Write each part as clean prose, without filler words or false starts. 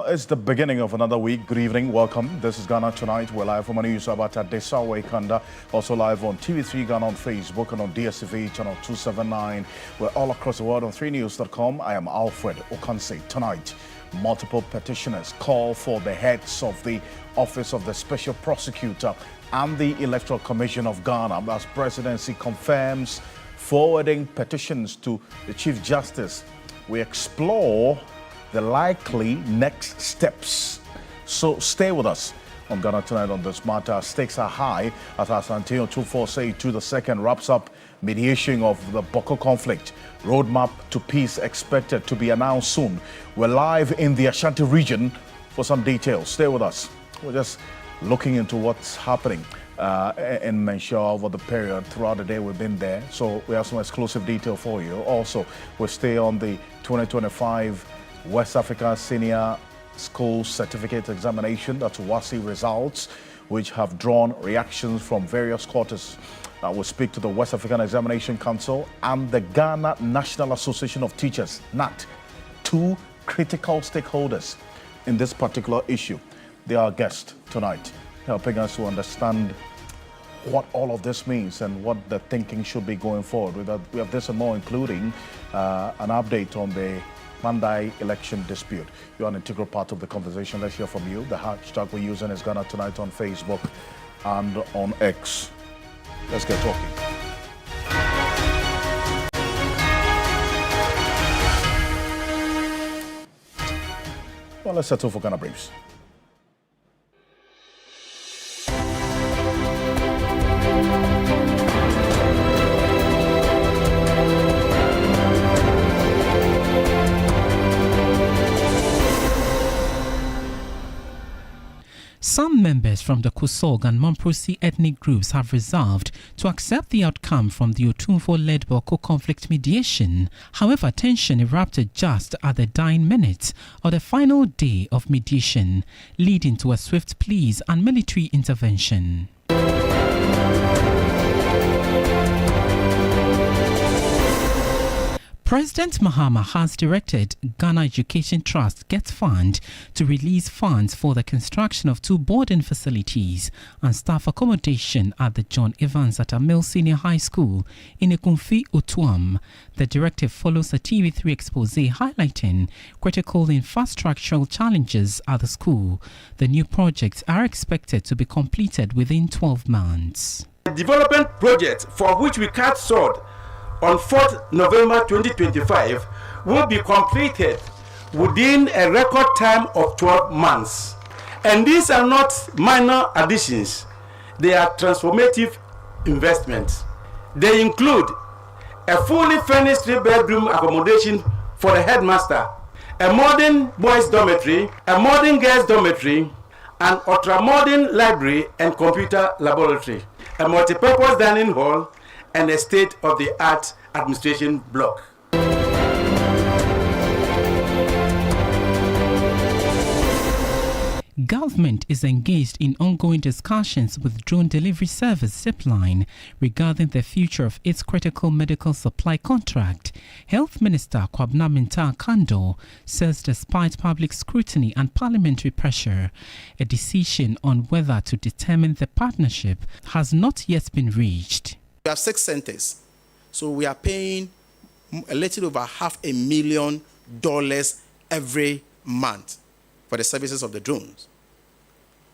It's the beginning of another week. Good evening. Welcome. This is Ghana Tonight. We're live from Aniyusabata Desawe Kanda. Also live on TV3 Ghana on Facebook and on DSTV channel 279. We're all across the world on 3news.com. I am Alfred Okanse. Tonight, multiple petitioners call for the heads of the Office of the Special Prosecutor and the Electoral Commission of Ghana as Presidency confirms forwarding petitions to the Chief Justice. We explore the likely next steps. So stay with us on Ghana Tonight on this matter. Stakes are high as Asantino 2482 the second wraps up mediation of the Boko conflict. Roadmap to peace expected to be announced soon. We're live in the Ashanti region for some details. Stay with us. We're just looking into what's happening in Menshaw over the period. Throughout the day we've been there, so we have some exclusive detail for you. Also, we'll stay on the 2025 West Africa Senior School Certificate Examination, that's WASSCE results, which have drawn reactions from various quarters. We'll speak to the West African Examination Council and the Ghana National Association of Teachers, NAT, two critical stakeholders in this particular issue. They are our guests tonight, helping us to understand what all of this means and what the thinking should be going forward. We have this and more, including an update on the Mandai election dispute. You're an integral part of the conversation. Let's hear from you. The hashtag we're using is Ghana Tonight on Facebook and on X. Let's get talking. Well, let's settle for Ghana Briefs. Some members from the Kusog and Mamprosi ethnic groups have resolved to accept the outcome from the Otumfuo-led Boko conflict mediation. However, tension erupted just at the dying minutes of the final day of mediation, leading to a swift pleas and military intervention. President Mahama has directed Ghana Education Trust Get Fund to release funds for the construction of two boarding facilities and staff accommodation at the John Evans Atta Senior High School in Ekumfi, Otuam. The directive follows a TV3 expose highlighting critical infrastructural challenges at the school. The new projects are expected to be completed within 12 months. The development project for which we cut sword on 4th November 2025 will be completed within a record time of 12 months. And these are not minor additions, they are transformative investments. They include a fully furnished 3-bedroom accommodation for the headmaster, a modern boys' dormitory, a modern girls' dormitory, an ultra-modern library and computer laboratory, a multi-purpose dining hall, and a state-of-the-art administration block. Government is engaged in ongoing discussions with drone delivery service Zipline regarding the future of its critical medical supply contract. Health Minister Kwabena Minta Kando says despite public scrutiny and parliamentary pressure, a decision on whether to determine the partnership has not yet been reached. We have 6 centers, so we are paying a little over $500,000 every month for the services of the drones.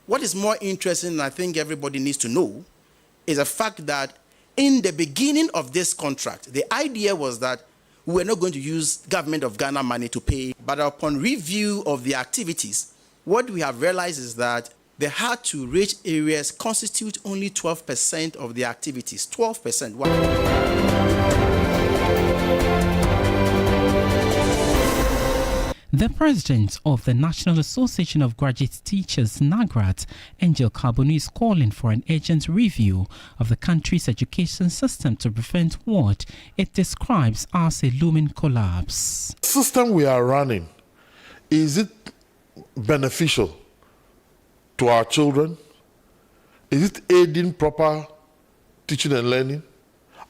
What is more interesting, and I think everybody needs to know, is the fact that in the beginning of this contract, the idea was that we were not going to use government of Ghana money to pay, but upon review of the activities, what we have realized is that the hard-to-reach areas constitute only 12% of the activities. 12%. The president of the National Association of Graduate Teachers, NAGRAT, Angel Carbonu, is calling for an urgent review of the country's education system to prevent what it describes as a looming collapse. The system we are running, is it beneficial to our children? Is it aiding proper teaching and learning?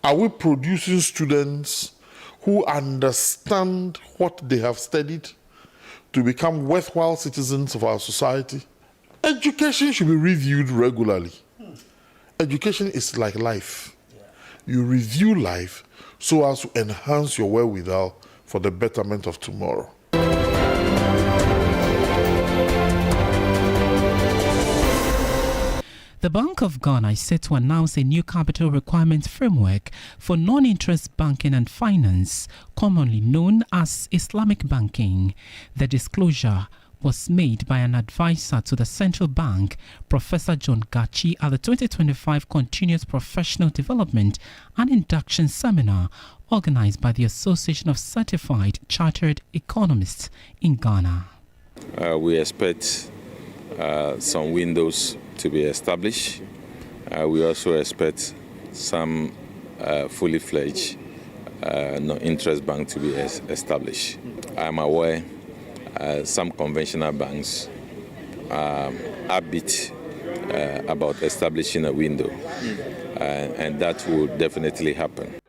Are we producing students who understand what they have studied to become worthwhile citizens of our society? Education should be reviewed regularly. Education is like life. You review life so as to enhance your wherewithal for the betterment of tomorrow. The Bank of Ghana is set to announce a new capital requirement framework for non-interest banking and finance, commonly known as Islamic banking. The disclosure was made by an advisor to the central bank, Professor John Gachi, at the 2025 Continuous Professional Development and Induction Seminar organized by the Association of Certified Chartered Economists in Ghana. We expect some windows to be established. We also expect some fully fledged non-interest bank to be established. I'm aware some conventional banks are upbeat about establishing a window, and that will definitely happen.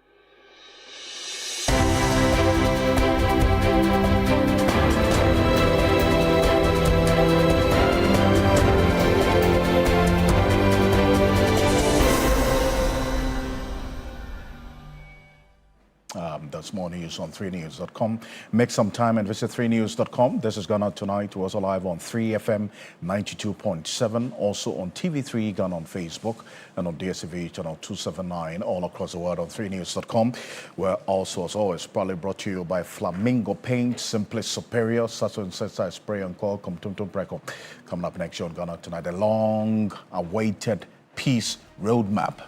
That's more news on 3news.com. Make some time and visit 3news.com. This is Ghana Tonight. We're also live on 3FM 92.7, also on TV3 Ghana on Facebook, and on DSTV channel 279 all across the world on 3news.com. We're also, as always, proudly brought to you by Flamingo Paint, simply superior, such insecticide spray and call, Tum Preco. Coming up next year on Ghana Tonight, a long-awaited peace roadmap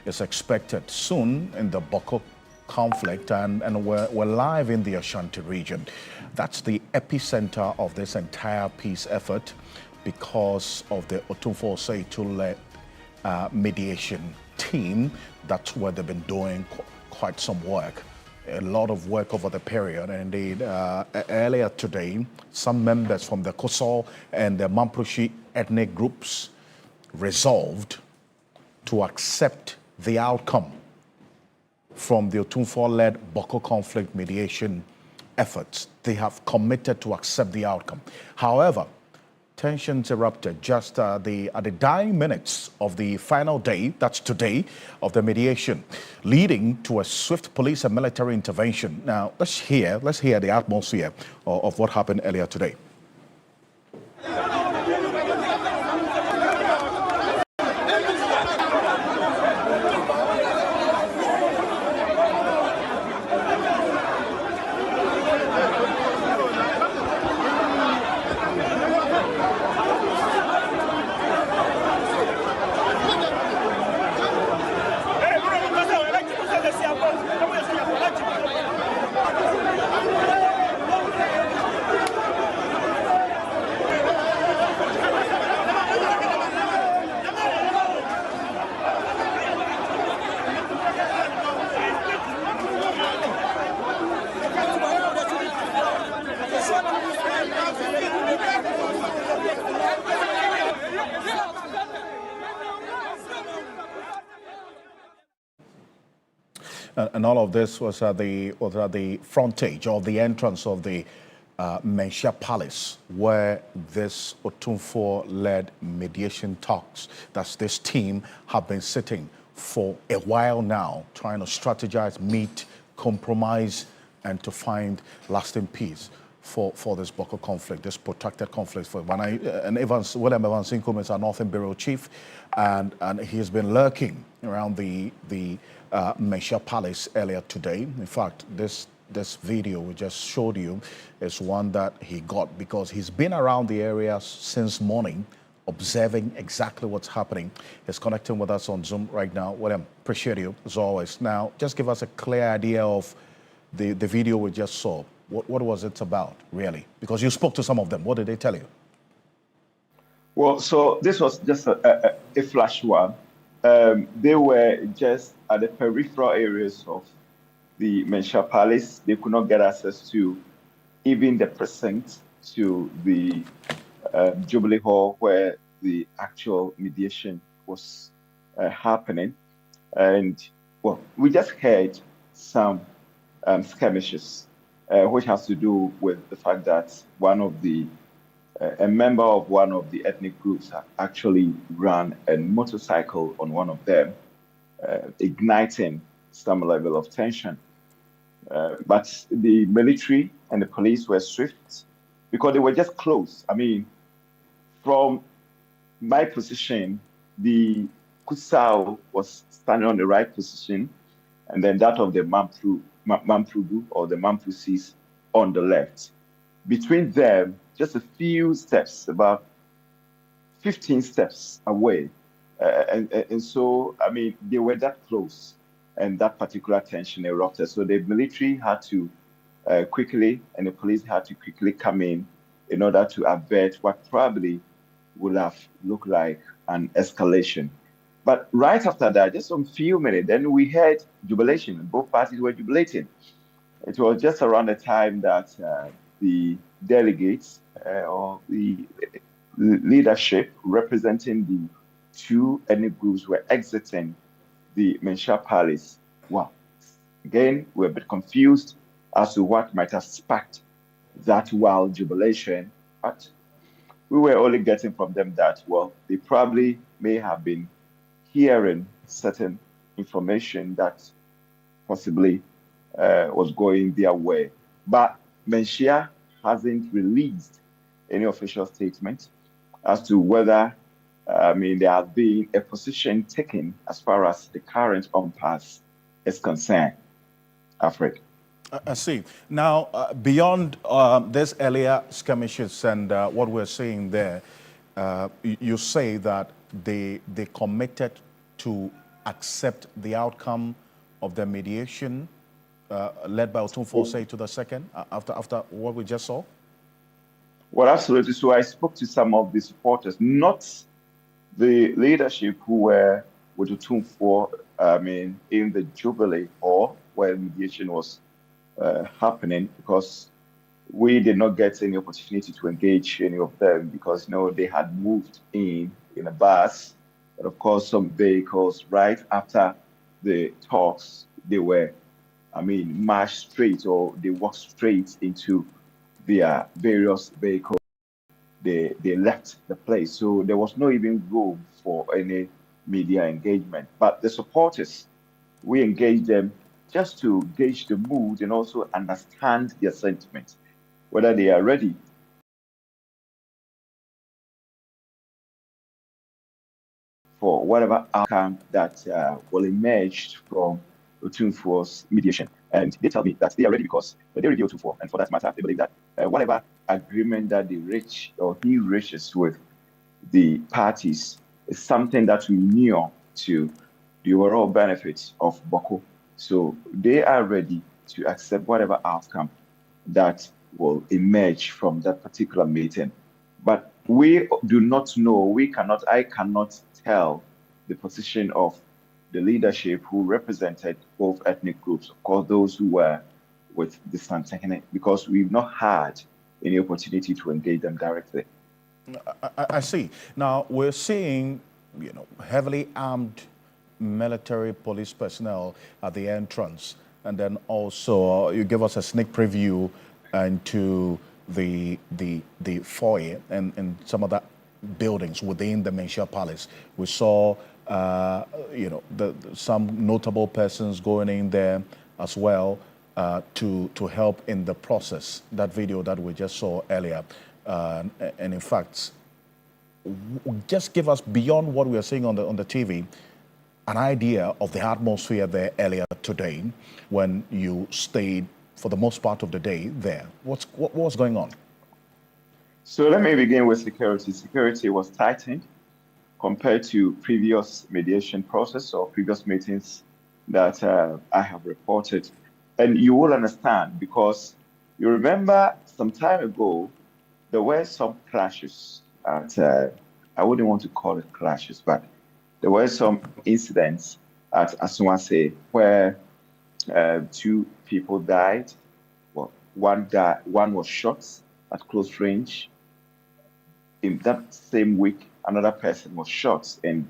is expected soon in the Boko conflict, and we're live in the Ashanti region. That's the epicenter of this entire peace effort because of the Otumfuo Osei-led mediation team. That's where they've been doing quite some work, a lot of work over the period. And indeed, earlier today, some members from the Kosol and the Mamproshi ethnic groups resolved to accept the outcome from the Otumfuo-led Boko conflict mediation efforts. They have committed to accept the outcome. However, tensions erupted just at the dying minutes of the final day, that's today, of the mediation, leading to a swift police and military intervention. Now, let's hear the atmosphere of what happened earlier today. And all of this was at the frontage or the entrance of the Menchia Palace, where this Otumfuo-led mediation talks, that's this team, have been sitting for a while now, trying to strategize, meet, compromise, and to find lasting peace for this Boko conflict, this protracted conflict. William Evans Inkum is our Northern Bureau Chief, and he's been lurking around the Menchia Palace earlier today. In fact, this video we just showed you is one that he got because he's been around the area since morning, observing exactly what's happening. He's connecting with us on Zoom right now. William, appreciate you as always. Now, just give us a clear idea of the video we just saw. What was it about, really? Because you spoke to some of them. What did they tell you? Well, so this was just a flash one. They were just at the peripheral areas of the Menchia Palace. They could not get access to even the precinct, to the Jubilee Hall where the actual mediation was happening. And, well, we just heard some skirmishes, which has to do with the fact that a member of one of the ethnic groups actually ran a motorcycle on one of them, igniting some level of tension. But the military and the police were swift because they were just close. I mean, from my position, the Kusao was standing on the right position, and then that of the Mamprugu or the Mampusis on the left. Between them, just a few steps, about 15 steps away. And so, I mean, they were that close, and that particular tension erupted. So the military had to quickly, and the police had to quickly come in order to avert what probably would have looked like an escalation. But right after that, just some few minutes, then we heard jubilation. Both parties were jubilating. It was just around the time that the delegates or the leadership representing the two ethnic groups were exiting the Menchia Palace. Well, again, we're a bit confused as to what might have sparked that wild jubilation, but we were only getting from them that, well, they probably may have been hearing certain information that possibly was going their way. But Menchia hasn't released any official statement as to whether, there has been a position taken as far as the current impasse is concerned. Alfred. I see. Now, beyond this earlier skirmishes and what we're seeing there, you say that they committed to accept the outcome of the mediation led by Otumfuo Osei to the second after what we just saw? Well, absolutely. So I spoke to some of the supporters, not the leadership who were with Otumfuo, in the Jubilee Hall where mediation was happening, because we did not get any opportunity to engage any of them because, they had moved in a bus. But of course, some vehicles right after the talks, they were, marched straight, or they walked straight into their various vehicles. They left the place. So there was no even room for any media engagement. But the supporters, we engaged them just to gauge the mood and also understand their sentiment, whether they are ready for whatever outcome that will emerge from Otumfuo's mediation. And they tell me that they are ready because they reveal Otumfuo, and for that matter, they believe that whatever agreement that they reach or he reaches with the parties is something that will inure to the overall benefits of Bawku. So they are ready to accept whatever outcome that will emerge from that particular meeting. But we do not know, I cannot tell the position of the leadership who represented both ethnic groups, of course, those who were with the Santekene, because we've not had any opportunity to engage them directly. I see. Now, we're seeing, heavily armed military police personnel at the entrance, and then also you give us a sneak preview into the foyer and some of the buildings within the Menchia Palace. We saw some notable persons going in there as well to help in the process. That video that we just saw earlier, and in fact, just give us, beyond what we are seeing on the TV, an idea of the atmosphere there earlier today when you stayed for the most part of the day there. What was going on? So let me begin with security. Security was tightened compared to previous mediation process or previous meetings that I have reported. And you will understand because You remember some time ago, there were some clashes at, I wouldn't want to call it clashes, but there were some incidents at Asumase where 2 people died. Well, one was shot at close range. In that same week, another person was shot in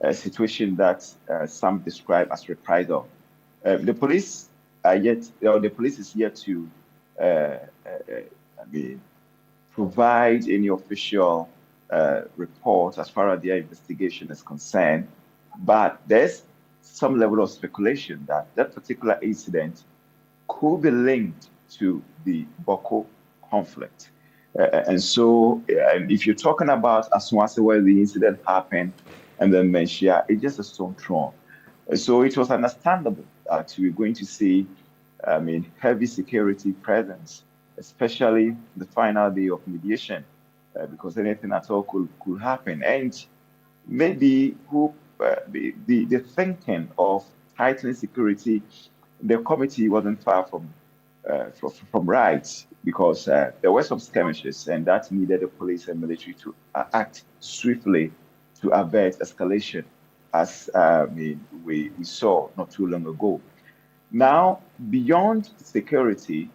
a situation that some describe as reprisal. The police is yet to provide any official report as far as their investigation is concerned, but there's some level of speculation that that particular incident could be linked to the Boko conflict. And so if you're talking about Asumase where the incident happened and then Menchia, it's just a stone throw. So it was understandable that we're going to see, heavy security presence, especially the final day of mediation, because anything at all could happen. And maybe the thinking of tightening security, the committee wasn't far from right, because there were some skirmishes, and that needed the police and military to act swiftly to avert escalation, as we saw not too long ago. Now, beyond security,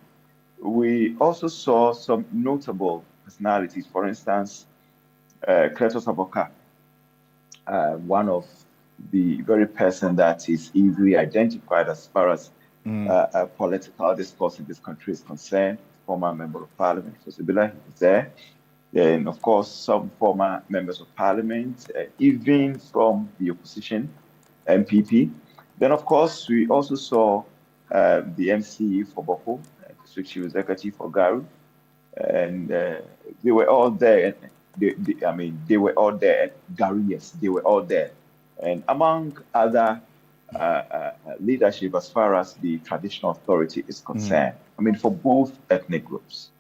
we also saw some notable personalities. For instance, Kletos Aboka, one of the very person that is easily identified as far as political discourse in this country is concerned, former member of parliament, Fosibila, he was there. And of course, some former members of parliament, even from the opposition, MPP. Then, of course, we also saw the MCE for Boko, District Chief Executive for Garu, and they were all there. They were all there. Garu, yes, they were all there. And among other leadership as far as the traditional authority is concerned, for both ethnic groups.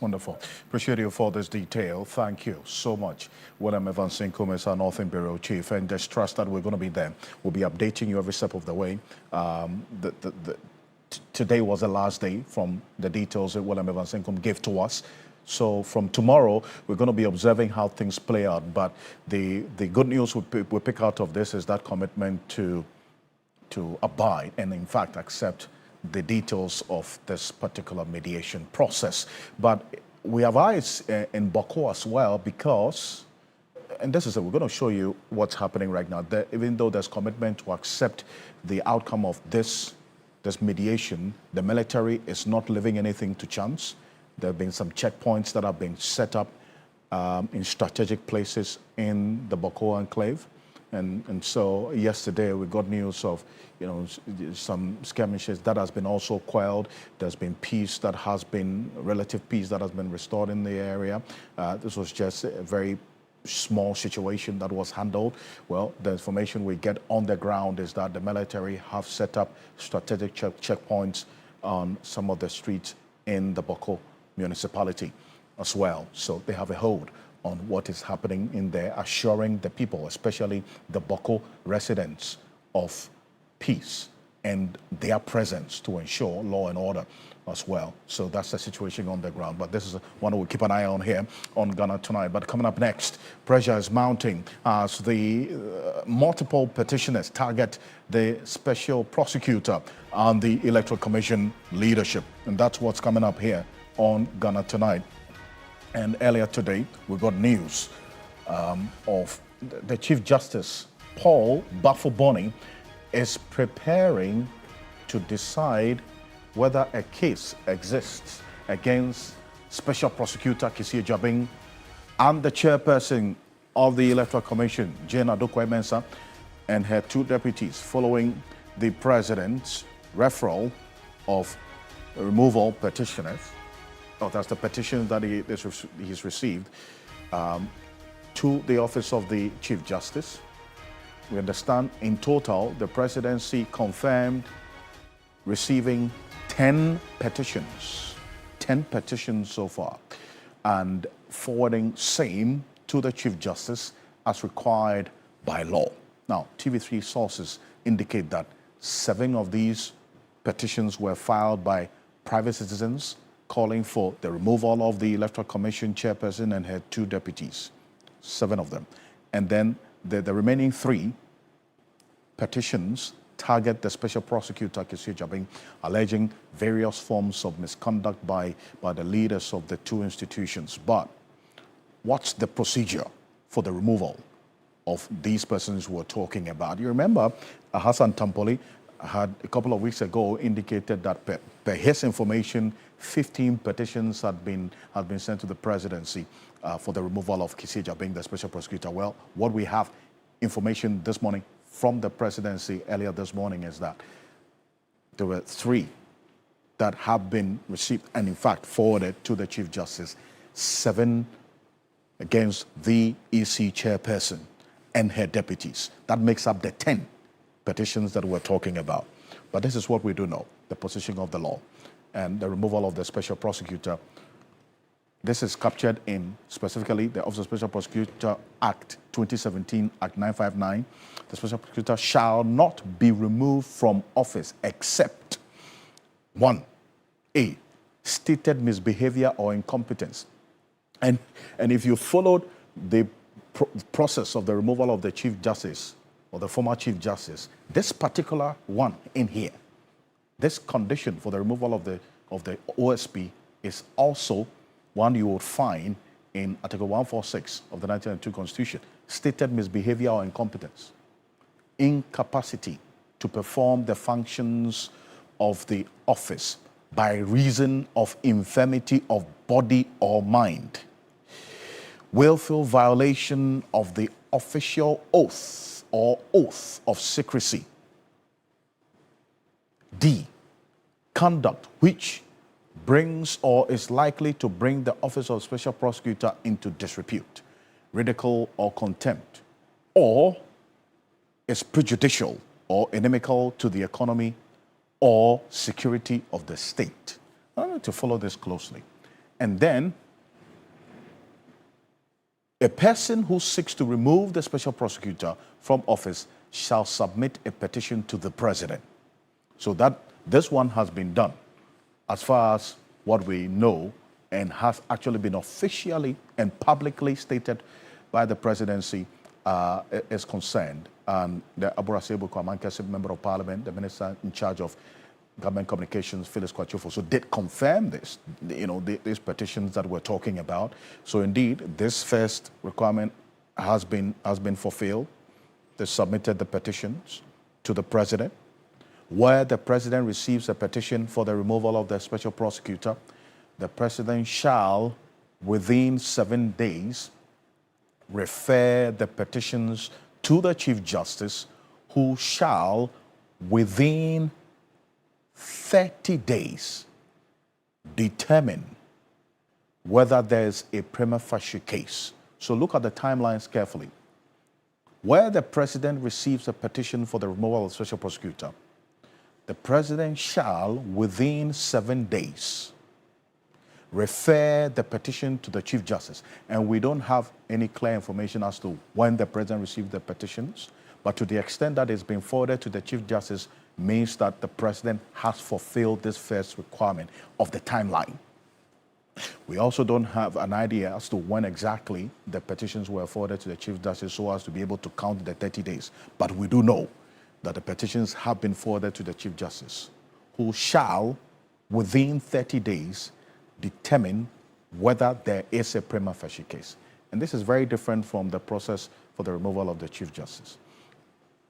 Wonderful. Appreciate you for this detail. Thank you so much. William Evans Nkum is our Northern Bureau Chief, and just trust that we're going to be there. We'll be updating you every step of the way. Today was the last day from the details that William Evans Nkum gave to us. So from tomorrow, we're going to be observing how things play out. But the good news we pick out of this is that commitment to abide and, in fact, accept the details of this particular mediation process. But we have eyes in Boko as well, because, and this is it, we're going to show you what's happening right now. Even though there's commitment to accept the outcome of this mediation, the military is not leaving anything to chance. There have been some checkpoints that have been set up in strategic places in the Boko enclave. And so yesterday we got news of, some skirmishes that has been also quelled. There's been relative peace that has been restored in the area. This was just a very small situation that was handled. Well, the information we get on the ground is that the military have set up strategic checkpoints on some of the streets in the Boko municipality as well. So they have a hold on what is happening in there, assuring the people, especially the Boko residents, of peace and their presence to ensure law and order as well. So that's the situation on the ground. But this is one we'll keep an eye on here on Ghana Tonight. But coming up next, pressure is mounting as the multiple petitioners target the special prosecutor and the Electoral Commission leadership. And that's what's coming up here on Ghana Tonight. And earlier today, we got news of the Chief Justice, Paul Bafo-Boni, is preparing to decide whether a case exists against Special Prosecutor Kisi Jabing and the chairperson of the Electoral Commission, Jane Adokwa-Mensah, and her 2 deputies, following the president's referral of removal petitioners. That's the petition that he's received to the office of the Chief Justice. We understand in total the presidency confirmed receiving 10 petitions so far, and forwarding same to the Chief Justice as required by law. Now, TV3 sources indicate that 7 of these petitions were filed by private citizens, calling for the removal of the Electoral Commission chairperson and her 2 deputies, 7 of them. And then the remaining 3 petitions target the Special Prosecutor, Kessie Jabing, alleging various forms of misconduct by the leaders of the 2 institutions. But what's the procedure for the removal of these persons we're talking about? You remember Hassan Tampoli had a couple of weeks ago indicated that per his information, 15 petitions had been sent to the presidency for the removal of Kessie Jabing, the Special Prosecutor. Well, what we have information this morning from the presidency earlier this morning is that there were 3 that have been received and in fact forwarded to the Chief Justice, 7 against the EC chairperson and her deputies. That makes up the 10 petitions that we're talking about. But this is what we do know, the position of the law and the removal of the Special Prosecutor. This is captured in specifically the Office of Special Prosecutor Act 2017, Act 959. The Special Prosecutor shall not be removed from office except 1A, stated misbehavior or incompetence. And if you followed the process of the removal of the Chief Justice or the former Chief Justice, this particular one in here, this condition for the removal of the OSP is also one you would find in Article 146 of the 1992 Constitution, stated misbehavior or incompetence, incapacity to perform the functions of the office by reason of infirmity of body or mind, willful violation of the official oath or oath of secrecy. D, conduct which brings or is likely to bring the office of Special Prosecutor into disrepute, ridicule or contempt, or is prejudicial or inimical to the economy or security of the state. I need to follow this closely. And then a person who seeks to remove the Special Prosecutor from office shall submit a petition to the President. So that this one has been done as far as what we know and has actually been officially and publicly stated by the presidency is concerned. And the Abu Rasebu Kwamankese, Member of Parliament, the Minister in charge of Government Communications, Phyllis Kwachufo, so did confirm this, these petitions that we're talking about. So indeed, this first requirement has been fulfilled. They submitted the petitions to the President. Where the President receives a petition for the removal of the Special Prosecutor, the President shall, within 7 days, refer the petitions to the Chief Justice, who shall, within 30 days, determine whether there's a prima facie case. So look at the timelines carefully. Where the President receives a petition for the removal of the Special Prosecutor, the President shall, within 7 days, refer the petition to the Chief Justice. And we don't have any clear information as to when the President received the petitions, but to the extent that it's been forwarded to the Chief Justice means that the President has fulfilled this first requirement of the timeline. We also don't have an idea as to when exactly the petitions were forwarded to the Chief Justice so as to be able to count the 30 days. But we do know that the petitions have been forwarded to the Chief Justice, who shall, within 30 days, determine whether there is a prima facie case. And this is very different from the process for the removal of the Chief Justice.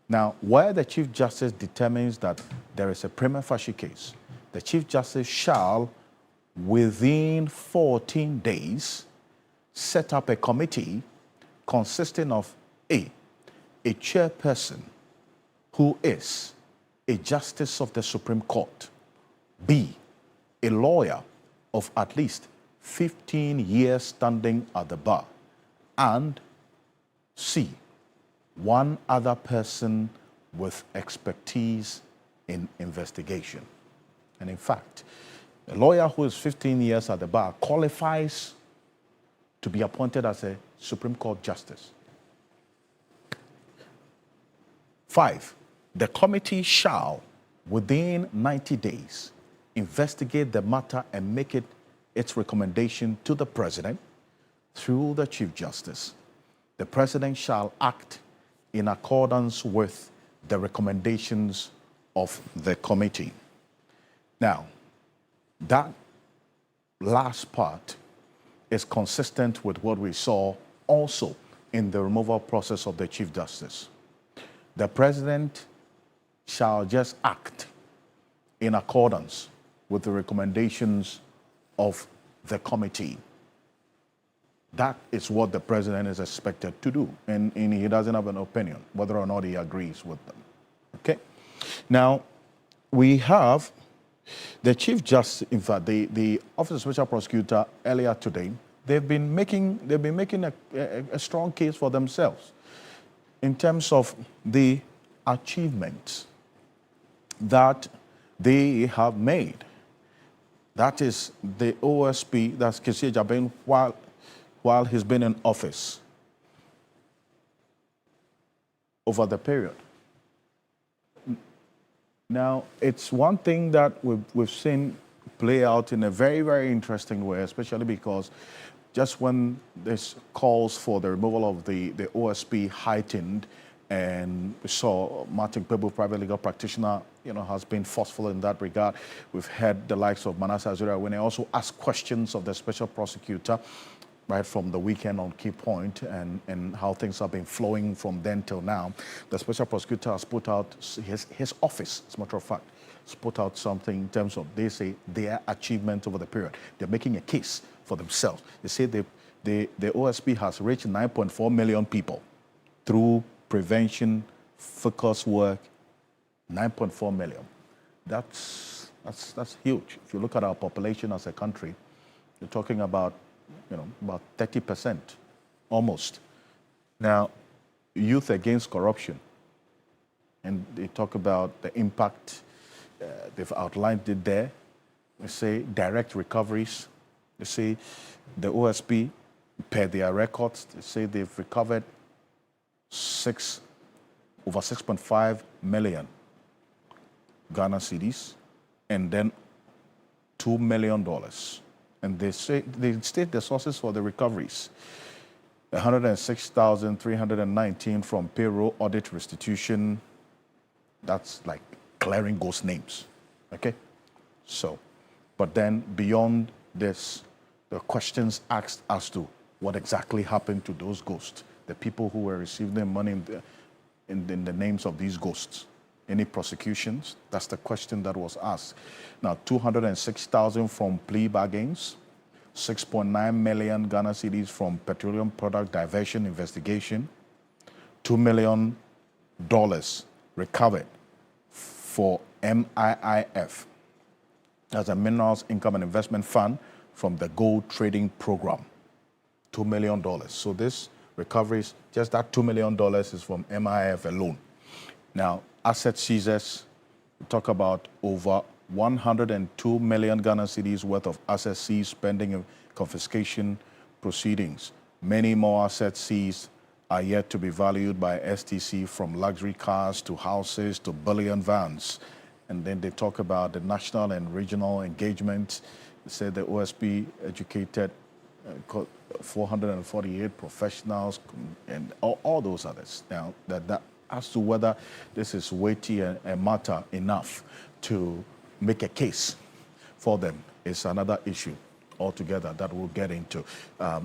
Now, where the Chief Justice determines that there is a prima facie case, the Chief Justice shall, within 14 days, set up a committee consisting of A chairperson who is a justice of the Supreme Court, B, a lawyer of at least 15 years standing at the bar, and C, one other person with expertise in investigation. And in fact, a lawyer who is 15 years at the bar qualifies to be appointed as a Supreme Court justice. 5, the committee shall, within 90 days, investigate the matter and make it its recommendation to the President through the Chief Justice. The President shall act in accordance with the recommendations of the committee. Now, that last part is consistent with what we saw also in the removal process of the Chief Justice. The President shall just act in accordance with the recommendations of the committee. That is what the President is expected to do, and he doesn't have an opinion whether or not he agrees with them. Okay? Now, we have the Chief Justice, in fact, the Office of Special Prosecutor earlier today, they've been making a strong case for themselves in terms of the achievements that they have made. That is the OSP, that's Kessie Agyapong, while he's been in office over the period. Now, it's one thing that we've seen play out in a very, very interesting way, especially because just when this calls for the removal of the OSP heightened, and we saw Martin Kpebu, private legal practitioner, has been forceful in that regard. We've had the likes of Manasseh Azuria when they also asked questions of the special prosecutor right from the weekend on Key Point and how things have been flowing from then till now. The special prosecutor has put out his office, as a matter of fact, has put out something in terms of, they say, their achievement over the period. They're making a case for themselves. They say the OSP has reached 9.4 million people through prevention, focus work, 9.4 million. That's huge. If you look at our population as a country, you're talking about, about 30%, almost. Now, Youth Against Corruption, and they talk about the impact, they've outlined it there. They say direct recoveries. They say the OSP, per their records, they say they've recovered over 6.5 million Ghana cedis, and then $2 million. And they state the sources for the recoveries: 106,319 from payroll audit restitution. That's like clearing ghost names, okay? So, but then beyond this, the questions asked as to what exactly happened to those ghosts, the people who were receiving money in the names of these ghosts. Any prosecutions? That's the question that was asked. Now, 206,000 from plea bargains, 6.9 million Ghana cedis from petroleum product diversion investigation, $2 million recovered for MIIF, as a Minerals Income and Investment Fund from the gold trading program, $2 million. So this recoveries, just that $2 million is from MIIF alone. Now, asset seizures, we talk about over 102 million Ghana cedis worth of assets seized pending confiscation proceedings. Many more assets seized are yet to be valued by STC, from luxury cars to houses to bullion vans. And then they talk about the national and regional engagement. They say the OSP educated 448 professionals and all those others. Now, that as to whether this is weighty a matter enough to make a case for them is another issue altogether that we'll get into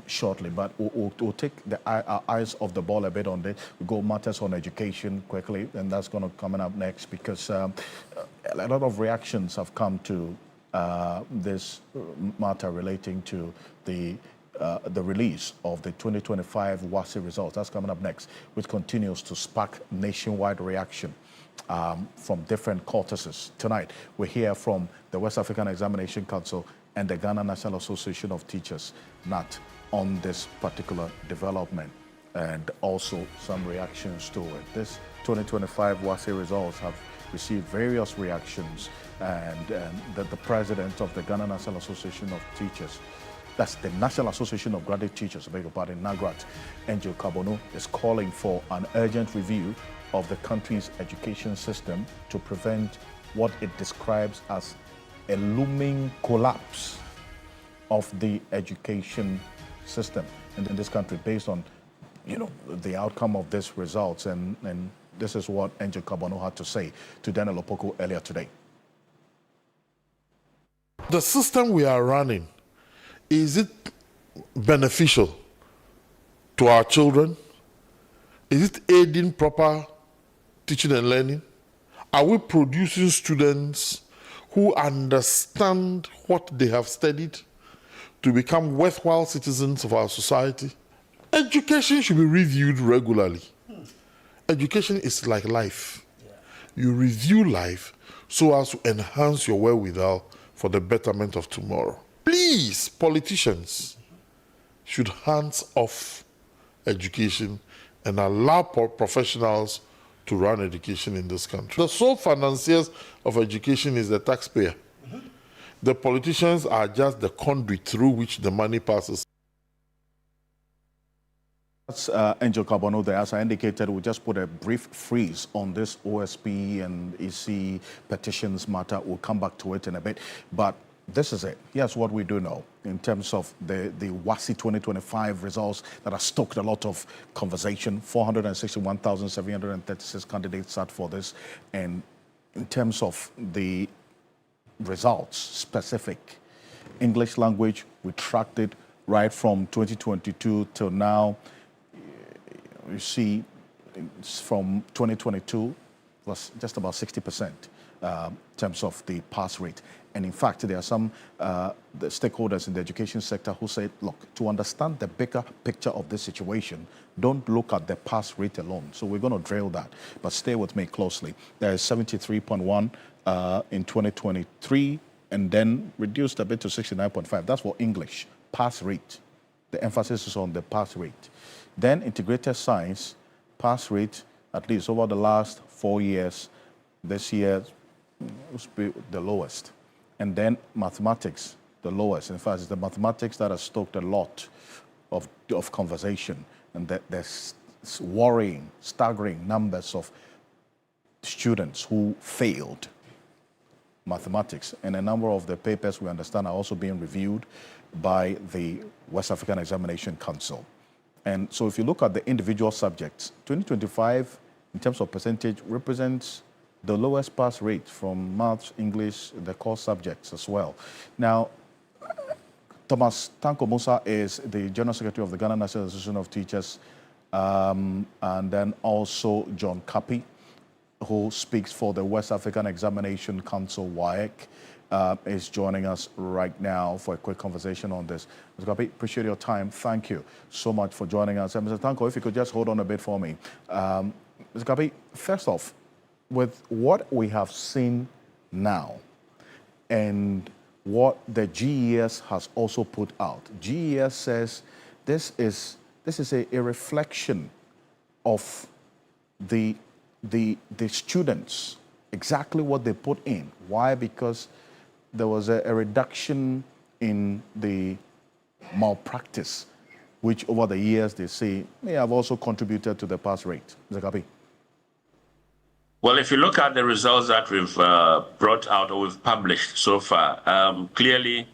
shortly. But we'll take our eyes off the ball a bit on this. We'll go matters on education quickly, and that's going to coming up next, because a lot of reactions have come to this matter relating to the release of the 2025 WASSCE results. That's coming up next, which continues to spark nationwide reaction from different cortices. Tonight, we hear from the West African Examination Council and the Ghana National Association of Teachers, NAT, on this particular development, and also some reactions to it. This 2025 WASSCE results have received various reactions, and the president of the Ghana National Association of Teachers, that's the National Association of Graduate Teachers, I beg your pardon, NAGRAT, Angel Kabono, is calling for an urgent review of the country's education system to prevent what it describes as a looming collapse of the education system in this country based on, the outcome of these results. And this is what Angel Kabano had to say to Daniel Opoku earlier today. The system we are running, is it beneficial to our children? Is it aiding proper teaching and learning? Are we producing students who understand what they have studied to become worthwhile citizens of our society? Education should be reviewed regularly. Education is like life. You review life so as to enhance your wherewithal for the betterment of tomorrow. Please, politicians should hands off education and allow professionals to run education in this country. The sole financiers of education is the taxpayer. The politicians are just the conduit through which the money passes. That's Angel Kabano there. As I indicated, we just put a brief freeze on this OSP and EC petitions matter. We'll come back to it in a bit. But this is it. Here's what we do know in terms of the WASSCE 2025 results that have stoked a lot of conversation. 461,736 candidates sat for this. And in terms of the results, specific English language, we tracked it right from 2022 till now. You see, from 2022 was just about 60% in terms of the pass rate. And in fact, there are some the stakeholders in the education sector who say, look, to understand the bigger picture of this situation, don't look at the pass rate alone. So we're going to drill that, but stay with me closely. There is 73.1 in 2023, and then reduced a bit to 69.5. That's for English, pass rate. The emphasis is on the pass rate. Then integrated science, pass rate, at least over the last 4 years, this year was the lowest. And then mathematics, the lowest. In fact, it's the mathematics that has stoked a lot of conversation. And that there's worrying, staggering numbers of students who failed mathematics. And a number of the papers, we understand, are also being reviewed by the West African Examination Council. And so if you look at the individual subjects, 2025, in terms of percentage, represents the lowest pass rate from maths, English, the core subjects as well. Now, Thomas Tanko Musa is the General Secretary of the Ghana National Association of Teachers, and then also John Kapi, who speaks for the West African Examination Council, WAEC, is joining us right now for a quick conversation on this. Mr. Kapi, appreciate your time. Thank you so much for joining us. And Mr. Tanko, if you could just hold on a bit for me. Mr. Kapi, first off, with what we have seen now and what the GES has also put out, GES says this is a reflection of the students, exactly what they put in. Why? Because there was a reduction in the malpractice, which over the years they say may have also contributed to the pass rate. Mr. Kapi. Well, if you look at the results that we've brought out or we've published so far, clearly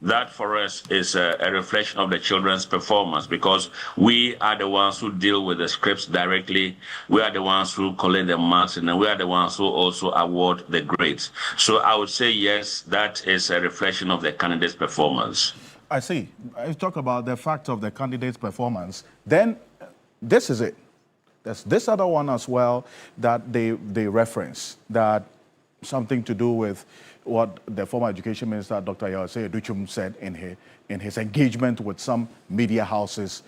that for us is a reflection of the children's performance, because we are the ones who deal with the scripts directly. We are the ones who collect the marks, and then we are the ones who also award the grades. So I would say, yes, that is a reflection of the candidate's performance. I see. I talk about the fact of the candidate's performance. Then this is it. There's this other one as well that they reference, that something to do with what the former education minister, Dr. Yawase Duchum, said in his engagement with some media houses.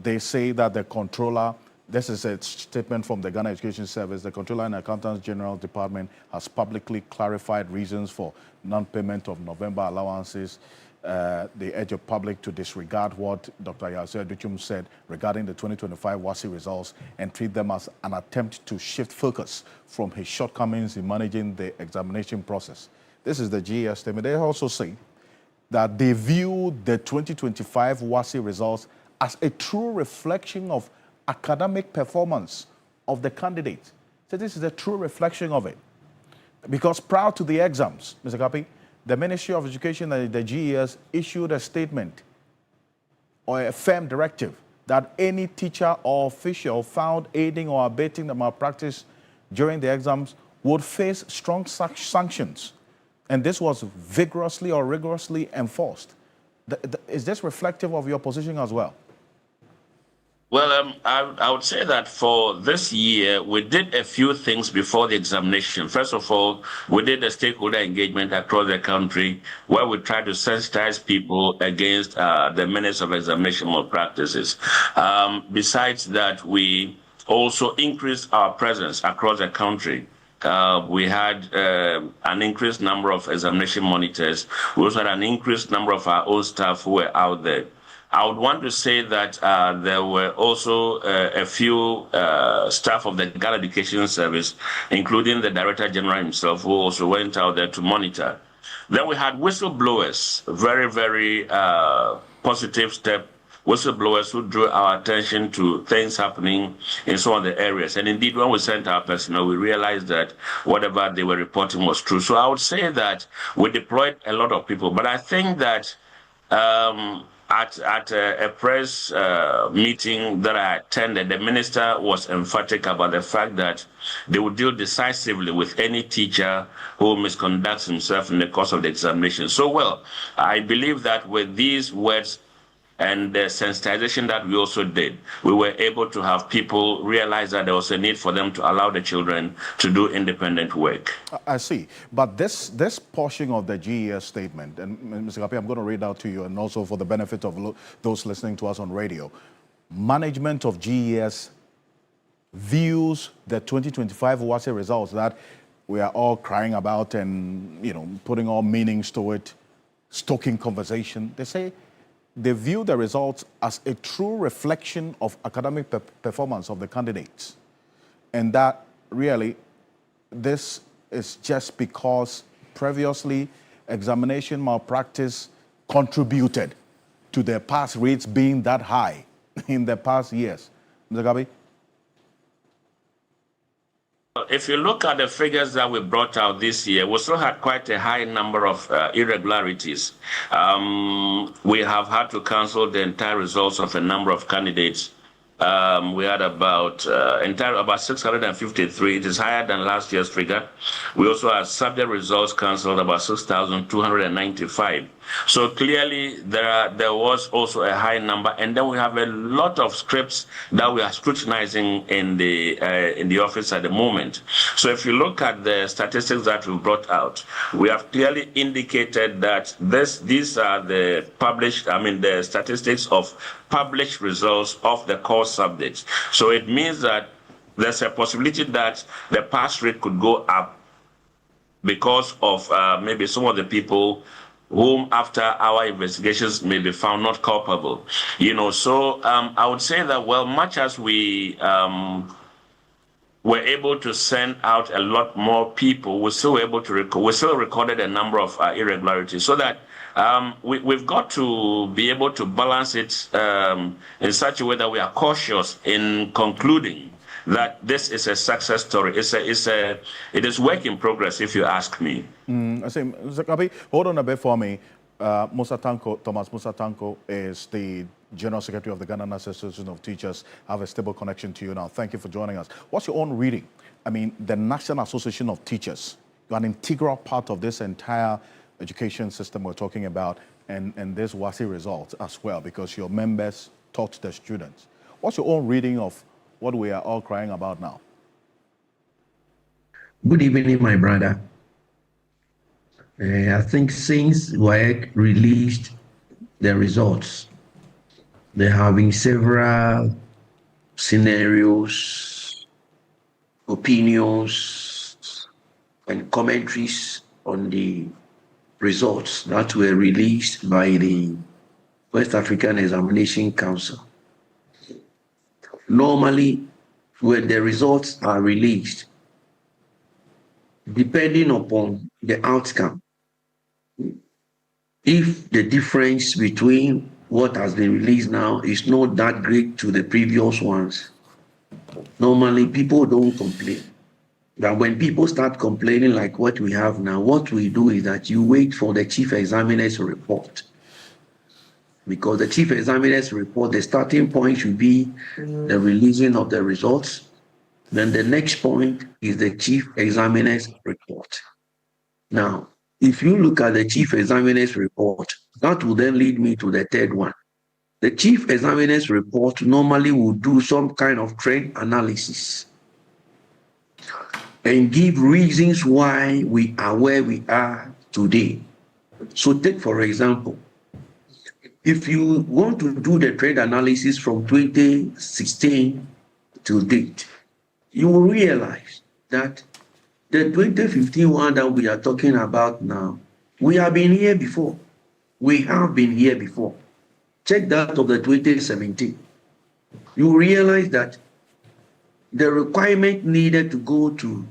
They say that the controller, this is a statement from the Ghana Education Service, the Controller and Accountants General Department has publicly clarified reasons for non-payment of November allowances. They urge the public to disregard what Dr. Yawase Duchum said regarding the 2025 WASSCE results and treat them as an attempt to shift focus from his shortcomings in managing the examination process. This is the GES statement. They also say that they view the 2025 WASSCE results as a true reflection of academic performance of the candidate. So this is a true reflection of it. Because prior to the exams, Mr. Kapi, the Ministry of Education and the GES issued a statement or a firm directive that any teacher or official found aiding or abetting the malpractice during the exams would face strong sanctions. And this was vigorously or rigorously enforced. Is this reflective of your position as well? Well, I would say that for this year, we did a few things before the examination. First of all, we did a stakeholder engagement across the country where we tried to sensitize people against the menace of examination malpractices. Besides that, we also increased our presence across the country. We had an increased number of examination monitors. We also had an increased number of our own staff who were out there. I would want to say that there were also a few staff of the Ghana Education Service, including the Director General himself, who also went out there to monitor. Then we had whistleblowers, very, very positive step, whistleblowers who drew our attention to things happening in some of the areas. And indeed, when we sent our personnel, we realized that whatever they were reporting was true. So I would say that we deployed a lot of people, but I think that at a press meeting that I attended, the minister was emphatic about the fact that they would deal decisively with any teacher who misconducts himself in the course of the examination. So, well, I believe that with these words and the sensitization that we also did, we were able to have people realize that there was a need for them to allow the children to do independent work. I see. But this portion of the GES statement, and Mr. Kapi, I'm going to read out to you, and also for the benefit of those listening to us on radio, management of GES views the 2025 WASSCE results that we are all crying about and, putting all meanings to it, stoking conversation. They say they view the results as a true reflection of academic performance of the candidates. And that really, this is just because previously examination malpractice contributed to their pass rates being that high in the past years. Mr. Gabi? If you look at the figures that we brought out this year, we still had quite a high number of irregularities. We have had to cancel the entire results of a number of candidates. We had about 653. It is higher than last year's figure. We also had subject results cancelled, about 6,295. So clearly there was also a high number, and then we have a lot of scripts that we are scrutinizing in the office at the moment. So if you look at the statistics that we brought out, we have clearly indicated that these are the the statistics of published results of the core subjects. So it means that there's a possibility that the pass rate could go up because of maybe some of the people whom after our investigations may be found not culpable. So I would say that, well, much as we were able to send out a lot more people, we still recorded a number of irregularities, so that we've got to be able to balance it in such a way that we are cautious in concluding that this is a success story. It is work in progress, if you ask me. I say, Mr. Kapi, hold on a bit for me. Thomas Musa Tanko is the General Secretary of the Ghana National Association of Teachers. I have a stable connection to you now. Thank you for joining us. What's your own reading? The National Association of Teachers, you're an integral part of this entire education system we're talking about, and this WASSCE results as well, because your members taught the students. What's your own reading of what we are all crying about now? Good evening, my brother. I think since WAEC released the results, there have been several scenarios, opinions, and commentaries on the results that were released by the West African Examination Council. Normally, when the results are released, depending upon the outcome, if the difference between what has been released now is not that great to the previous ones, normally people don't complain. that when people start complaining like what we have now, what we do is that you wait for the chief examiner's report. Because the chief examiner's report, the starting point should be the releasing of the results. Then the next point is the chief examiner's report. Now, if you look at the chief examiner's report, that will then lead me to the third one. The chief examiner's report normally will do some kind of trend analysis and give reasons why we are where we are today. So take, for example, if you want to do the trend analysis from 2016 to date, you will realize that the 2015 one that we are talking about now, we have been here before. We have been here before. Check that of the 2017. You realize that the requirement needed to go to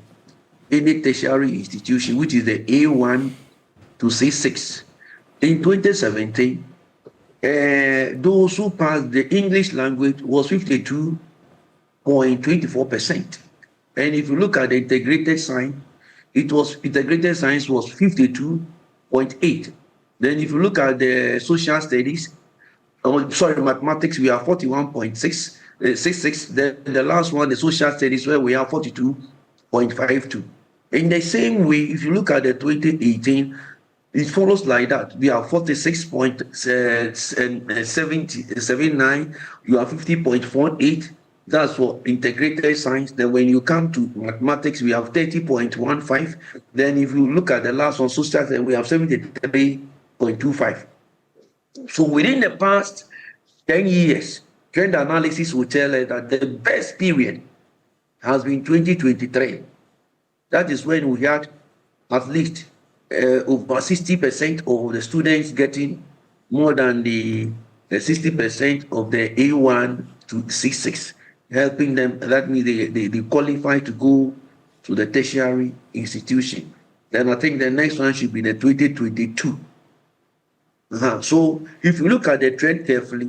any tertiary institution, which is the A1 to C6. In 2017, those who passed the English language was 52.24%. And if you look at the integrated science, integrated science was 52.8. Then if you look at the social studies, mathematics, we are 41.66. Then the last one, the social studies, where we are 42.52. In the same way, if you look at the 2018, it follows like that. We are 46.79. You are 50.48. That's for integrated science. Then when you come to mathematics, we have 30.15. Then if you look at the last one, social studies, we have 73.25. So within the past 10 years, trend analysis will tell us that the best period has been 2023. That is when we had at least over 60% of the students getting more than the 60% of the A1 to C6, helping them. That means they qualify to go to the tertiary institution. Then I think the next one should be the 2022. So if you look at the trend carefully,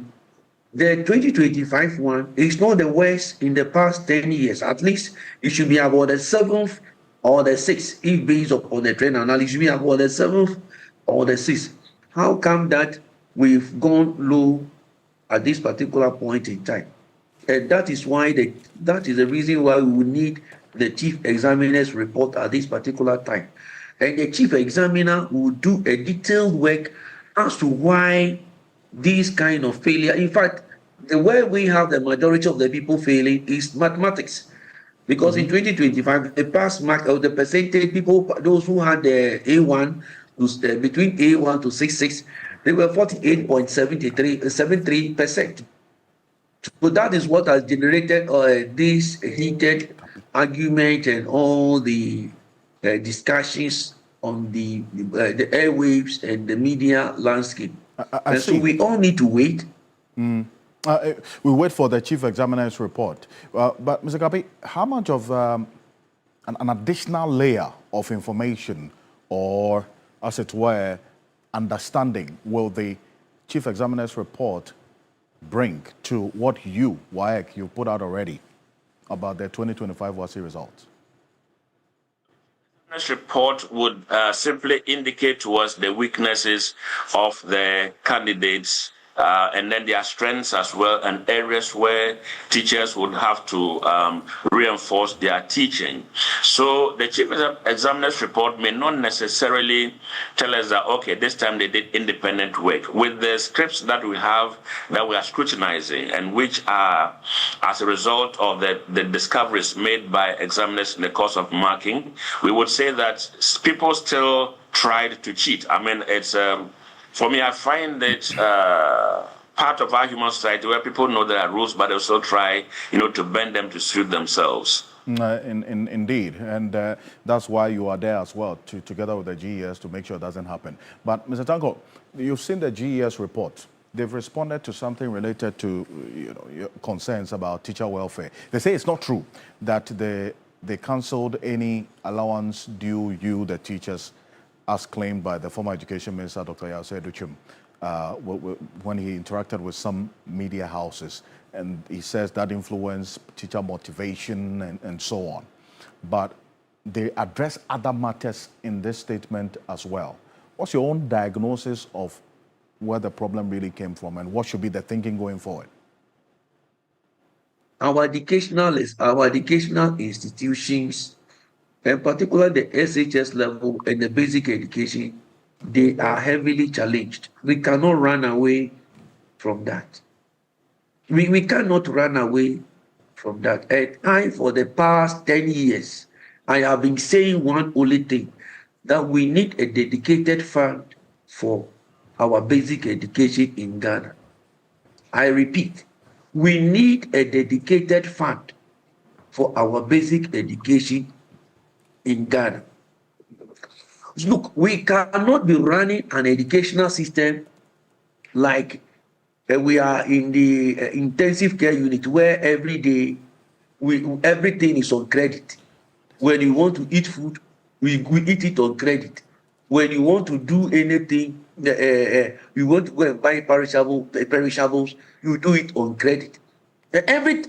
the 2025 one is not the worst in the past 10 years. At least it should be about the 7th or the 6th, if based upon the trend analysis, it should be about the 7th or the 6th. How come that we've gone low at this particular point in time? And that is why that is the reason why we would need the chief examiner's report at this particular time. And the chief examiner will do a detailed work as to why this kind of failure. In fact, the way we have the majority of the people failing is mathematics. Because in 2025, the pass mark of the percentage people, those who had the A1, between A1 to 66, they were 48.73%. So that is what has generated this heated argument and all the discussions on the airwaves and the media landscape. So we all need to wait. We wait for the chief examiner's report. But Mr. Kapi, how much of an additional layer of information or, as it were, understanding will the chief examiner's report bring to what you, WAEC, you put out already about the 2025 WASSCE results? This report would simply indicate to us the weaknesses of the candidates and then their strengths as well, and areas where teachers would have to reinforce their teaching. So the chief examiner's report may not necessarily tell us that, okay, this time they did independent work. With the scripts that we have that we are scrutinizing and which are as a result of the discoveries made by examiners in the course of marking, we would say that people still tried to cheat. I mean, it's for me, I find it part of our human society where people know there are rules, but they also try, to bend them to suit themselves. Indeed, and that's why you are there as well, together with the GES, to make sure it doesn't happen. But Mr. Tanko, you've seen the GES report. They've responded to something related to your concerns about teacher welfare. They say it's not true that they cancelled any allowance due you, the teachers, as claimed by the former Education Minister, Dr. Yawase Duchum, when he interacted with some media houses. And he says that influenced teacher motivation and so on. But they address other matters in this statement as well. What's your own diagnosis of where the problem really came from and what should be the thinking going forward? Our educational institutions, in particular the SHS level and the basic education, they are heavily challenged. We cannot run away from that. We cannot run away from that. And I, for the past 10 years, I have been saying one only thing, that we need a dedicated fund for our basic education in Ghana. I repeat, we need a dedicated fund for our basic education in Ghana. Look, we cannot be running an educational system like we are in the intensive care unit where every day everything is on credit. When you want to eat food, we eat it on credit. When you want to do anything, you want to go and buy perishables, you do it on credit.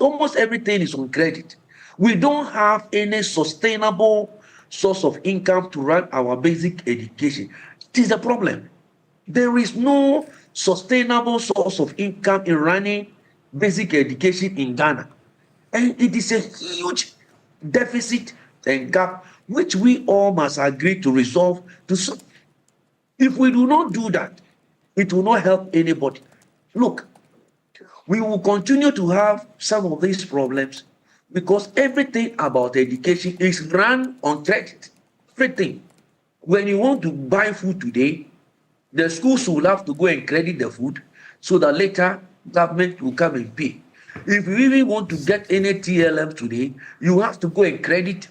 Almost everything is on credit. We don't have any sustainable source of income to run our basic education. It is a problem. There is no sustainable source of income in running basic education in Ghana. And it is a huge deficit and gap which we all must agree to resolve. If we do not do that, it will not help anybody. Look, we will continue to have some of these problems because everything about education is run on credit. Everything. When you want to buy food today, the schools will have to go and credit the food so that later government will come and pay. If you even want to get any TLM today, you have to go and credit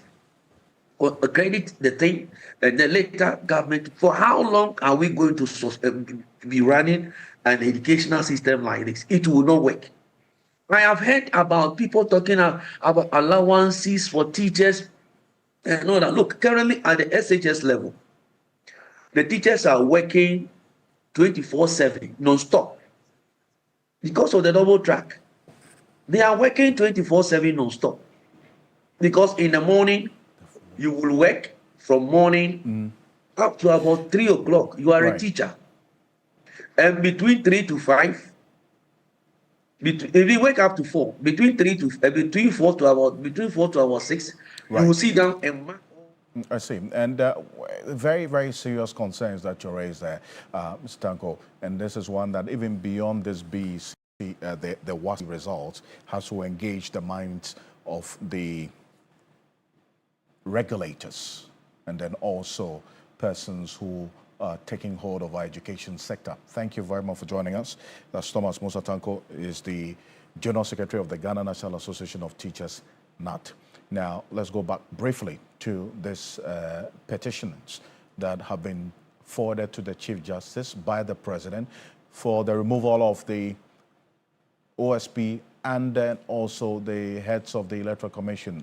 the thing, and then later government. For how long are we going to be running an educational system like this? It will not work. I have heard about people talking about allowances for teachers and all that. Look, currently at the SHS level, the teachers are working 24/7, non-stop, because of the double track. They are working 24/7 non-stop because in the morning, you will work from morning up to about 3 o'clock. You are a teacher. And between 3 to 5, if you wake up to 4, between 4 to about 6, you will sit down and mark. I see. And very, very serious concerns that you raised there, Mr. Tanko. And this is one that even beyond this BEC, the WASSCE results, has to engage the minds of the regulators and then also persons who are taking hold of our education sector. Thank you very much for joining us. That's Thomas Musa Tanko, is the General Secretary of the Ghana National Association of Teachers, NAT. Now, let's go back briefly to these petitions that have been forwarded to the Chief Justice by the President for the removal of the OSP and then also the heads of the Electoral Commission,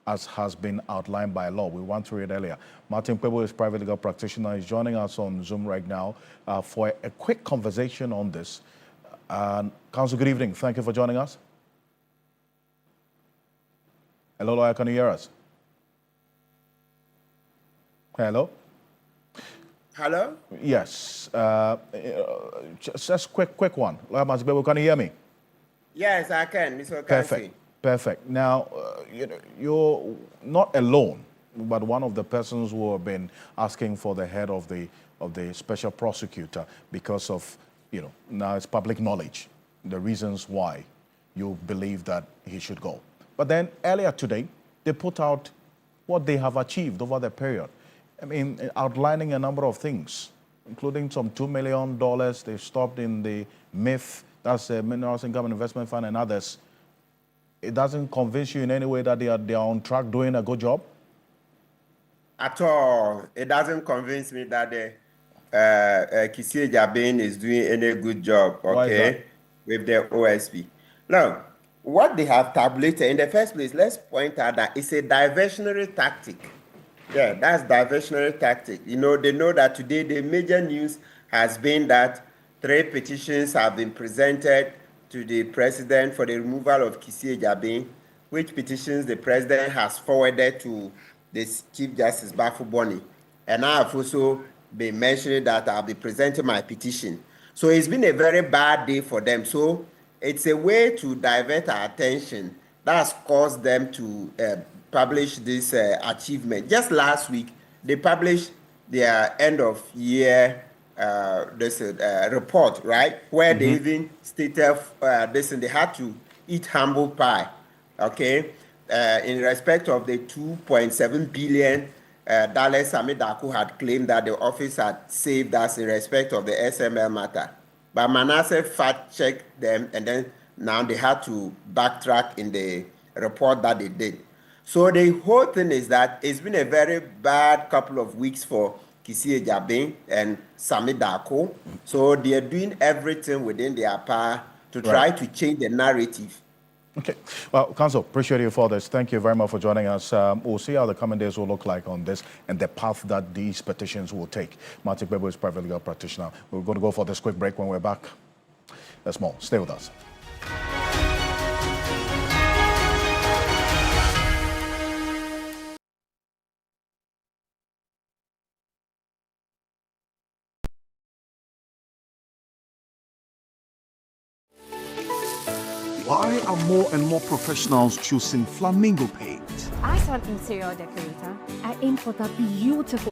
as has been outlined by law. We went through it earlier. Martin Pebo is private legal practitioner. He's joining us on Zoom right now for a quick conversation on this. Counsel, good evening. Thank you for joining us. Hello, lawyer, can you hear us? Hello? Hello? Yes. Just quick one. Lawyer Martin Pebo, can you hear me? Yes, I can, Mr. Perfect. Perfect. Now, you're not alone, but one of the persons who have been asking for the head of the special prosecutor because of, now it's public knowledge, the reasons why you believe that he should go. But then earlier today, they put out what they have achieved over the period. I mean, outlining a number of things, including some $2 million they stopped in the MIF, that's the Minerals Income and Investment Fund, and others. It doesn't convince you in any way that they are on track doing a good job? At all. It doesn't convince me that Kissie Jabin is doing any good job, okay, with the OSP. Now, what they have tabulated in the first place, let's point out that it's a diversionary tactic. Yeah, that's diversionary tactic. They know that today the major news has been that 3 petitions have been presented to the president for the removal of Kissie Jabin, which petitions the president has forwarded to this Chief Justice Bafo Boni, and I have also been mentioning that I'll be presenting my petition. So it's been a very bad day for them. So it's a way to divert our attention that's caused them to publish this achievement. Just last week, they published their end of year report, right? Where they even stated they had to eat humble pie, okay? In respect of the $2.7 billion Sami Darko had claimed that the office had saved us in respect of the SML matter. But Manasseh fact-checked them, and then now they had to backtrack in the report that they did. So the whole thing is that it's been a very bad couple of weeks for Kissi Ejaben and Sami Darko. So they are doing everything within their power to try to change the narrative. Okay. Well, Council, appreciate you for this. Thank you very much for joining us. We'll see how the coming days will look like on this and the path that these petitions will take. Martin Bebo is private legal practitioner. We're going to go for this quick break. When we're back, there's more. Stay with us. Why are more and more professionals choosing Flamingo Paint? As an interior decorator, I aim for that beautiful